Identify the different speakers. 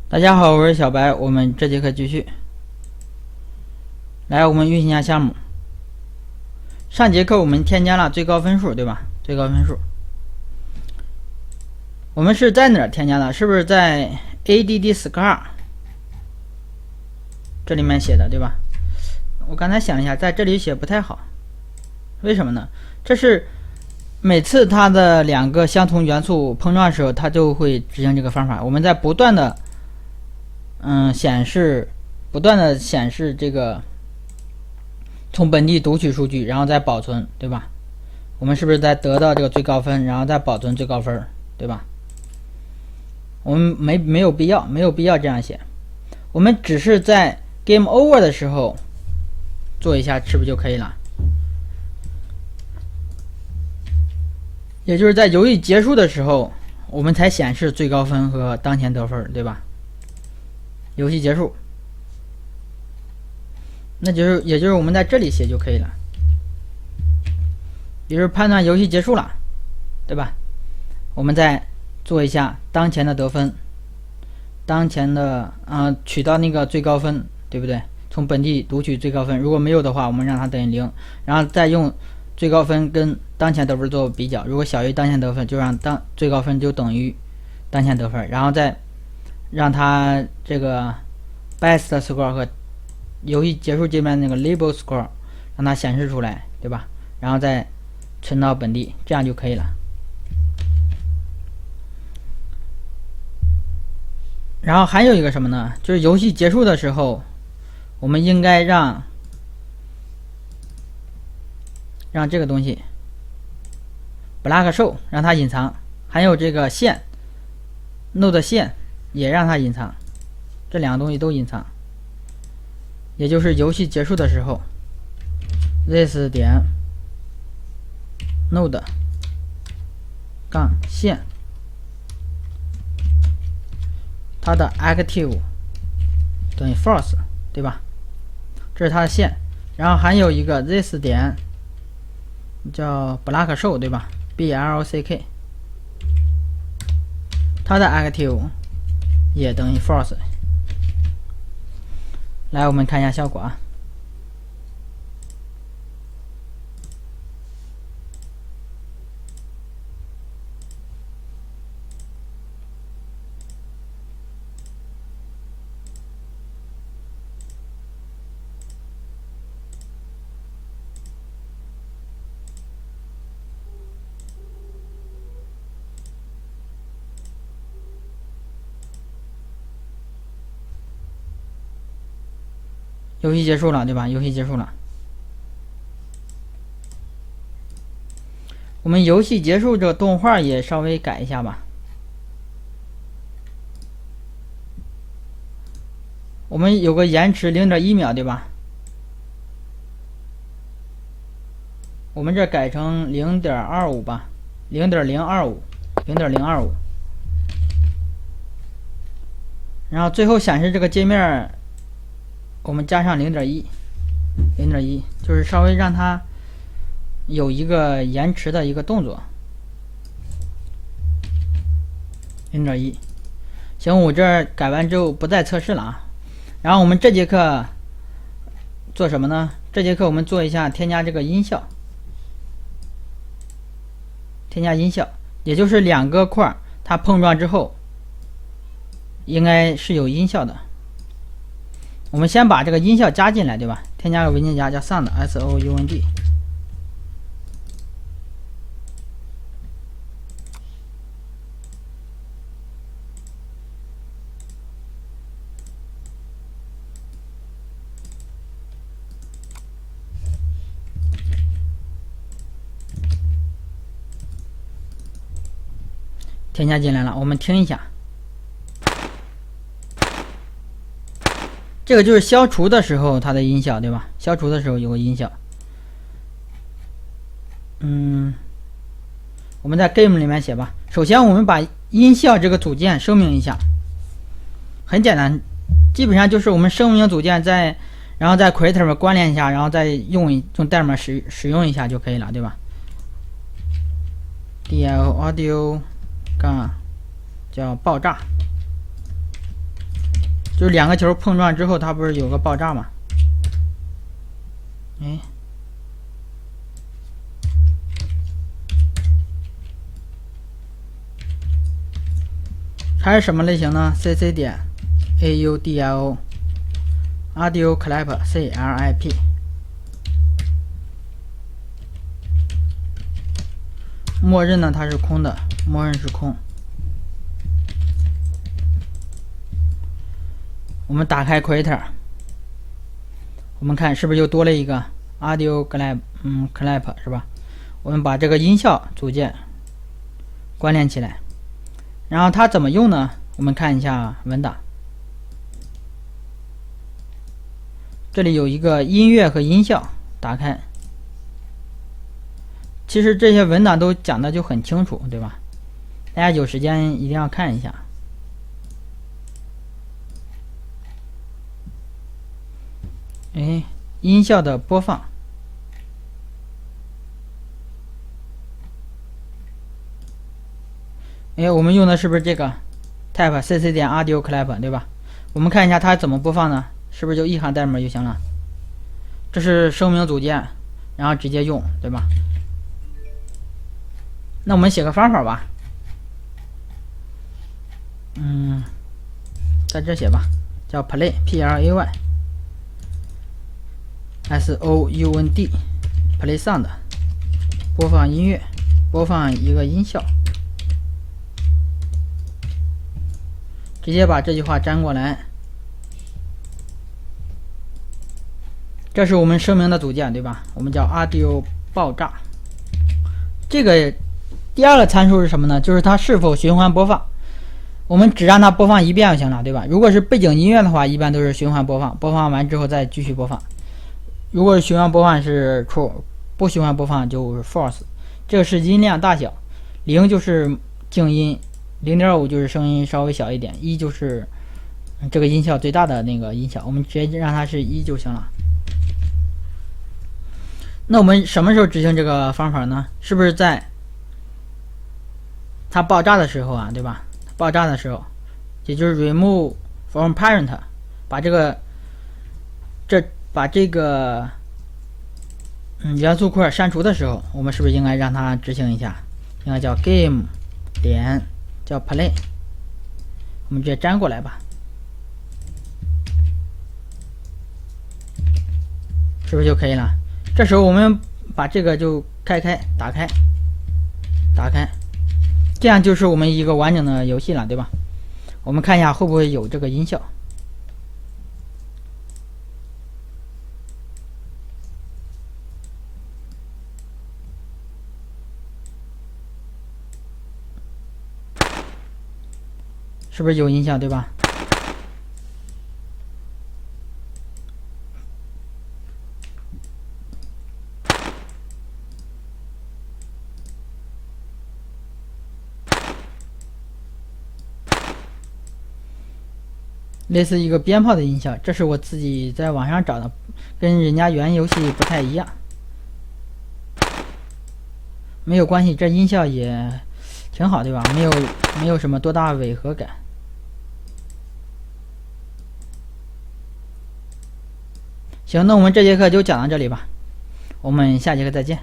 Speaker 1: 大家好，我是小白。我们这节课继续。来，我们运行一下项目。上节课我们添加了最高分数，对吧？最高分数，我们是在哪儿添加的？是不是在 ADD_SCAR 这里面写的，对吧？我刚才想了一下，在这里写不太好，为什么呢？这是每次它的两个相同元素碰撞的时候，它就会执行这个方法。我们在不断的显示这个从本地读取数据，然后再保存，对吧？我们是不是在得到这个最高分，然后再保存最高分，对吧？我们没有必要这样写，我们只是在 game over 的时候做一下，是不是就可以了？也就是在游戏结束的时候，我们才显示最高分和当前得分，对吧？游戏结束，也就是我们在这里写就可以了，也就是判断游戏结束了，对吧？我们再做一下当前的得分，当前的取到那个最高分，对不对？从本地读取最高分，如果没有的话，我们让它等于0，然后再用最高分跟当前得分做比较，如果小于当前得分，就让最高分就等于当前得分，然后再让它这个 best score 和游戏结束界面那个 label score 让它显示出来，对吧？然后再存到本地，这样就可以了。然后还有一个什么呢？就是游戏结束的时候，我们应该让这个东西 black show 让它隐藏，还有这个线 node 线也让它隐藏，这两个东西都隐藏。也就是游戏结束的时候 ，this 点 node 杠线，它的 active 等于 false， 对吧？这是它的线，然后还有一个 this 点叫 black show， 对吧 ？block， 它的 active 也等于 false。来，我们看一下效果啊。游戏结束了，对吧？游戏结束了。我们游戏结束这个动画也稍微改一下吧。我们有个延迟 0.1 秒，对吧？我们这改成 0.25 吧 0.025，然后最后显示这个界面我们加上 0.1， 就是稍微让它有一个延迟的一个动作。0.1， 行，我这改完之后不再测试了啊。然后我们这节课做什么呢？这节课我们做一下添加这个音效，也就是两个块它碰撞之后应该是有音效的。我们先把这个音效加进来，对吧？添加个文件夹叫 sound sound， 添加进来了，我们听一下。这个就是消除的时候它的音效，对吧？消除的时候有个音效。我们在 game 里面写吧。首先我们把音效这个组件声明一下，很简单，基本上就是我们声明组件然后在 creator 里面关联一下，然后再用代码使用一下就可以了，对吧 ？DL audio 杠叫爆炸就是两个球碰撞之后，它不是有个爆炸吗？哎，它是什么类型呢 ？CC 点 AUDIO Audio Clip CLIP。默认呢它是空的，默认是空。我们打开 Creator， 我们看是不是又多了一个 Audio Clip 是吧？我们把这个音效组件关联起来，然后它怎么用呢？我们看一下文档，这里有一个音乐和音效，打开。其实这些文档都讲的就很清楚，对吧？大家有时间一定要看一下。哎，音效的播放。哎，我们用的是不是这个 type cc 点 audio clip 对吧？我们看一下它怎么播放呢？是不是就一行代码就行了？这是声明组件，然后直接用，对吧？那我们写个方法吧。在这写吧，叫 play play sound play sound， 播放音乐，播放一个音效。直接把这句话粘过来。这是我们声明的组件，对吧？我们叫 audio 爆炸。这个第二个参数是什么呢？就是它是否循环播放。我们只让它播放一遍就行了，对吧？如果是背景音乐的话，一般都是循环播放，播放完之后再继续播放。如果是循环播放是 true， 不循环播放就是 false。这个是音量大小，0就是静音，0.5就是声音稍微小一点，1就是这个音效最大的那个音效，我们直接让它是1就行了。那我们什么时候执行这个方法呢？是不是在它爆炸的时候啊，对吧？爆炸的时候，也就是 remove from parent， 把这个元素块删除的时候，我们是不是应该让它执行一下？应该叫 game 点叫 play， 我们直接粘过来吧，是不是就可以了？这时候我们把这个就打开，这样就是我们一个完整的游戏了，对吧？我们看一下会不会有这个音效。是不是有音效，对吧？类似一个鞭炮的音效，这是我自己在网上找的，跟人家原游戏不太一样。没有关系，这音效也挺好，对吧？没有什么多大违和感。行，那我们这节课就讲到这里吧，我们下节课再见。